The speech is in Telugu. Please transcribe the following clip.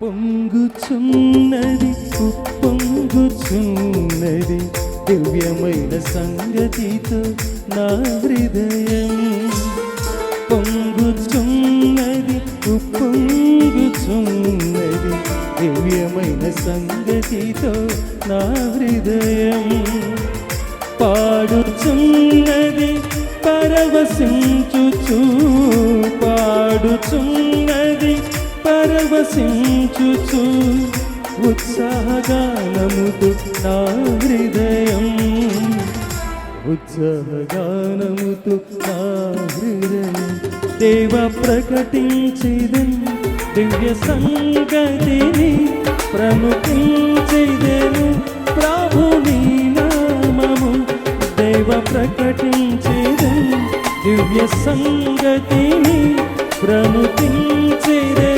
పొంగుచున్నది ఉప్పొంగుచున్నది దివ్యమైన సంగతితో నా హృదయం. పొంగుచున్నది ఉప్పొంగుచున్నది దివ్యమైన సంగతితో నా హృదయం. పాడుచున్నది పరవశించుచు, పాడుచున్నది పరవశించుచు, ఉత్సాహగానముతో నా హృదయం, ఉత్సాహగానముతో నా హృదయం. దేవ ప్రకటించెదన్ దివ్య సంగతిని, ప్రముఖించెదను ప్రభుని నామము. దేవ ప్రకటించెదన్ దివ్య సంగతిని, ప్రముఖించెదను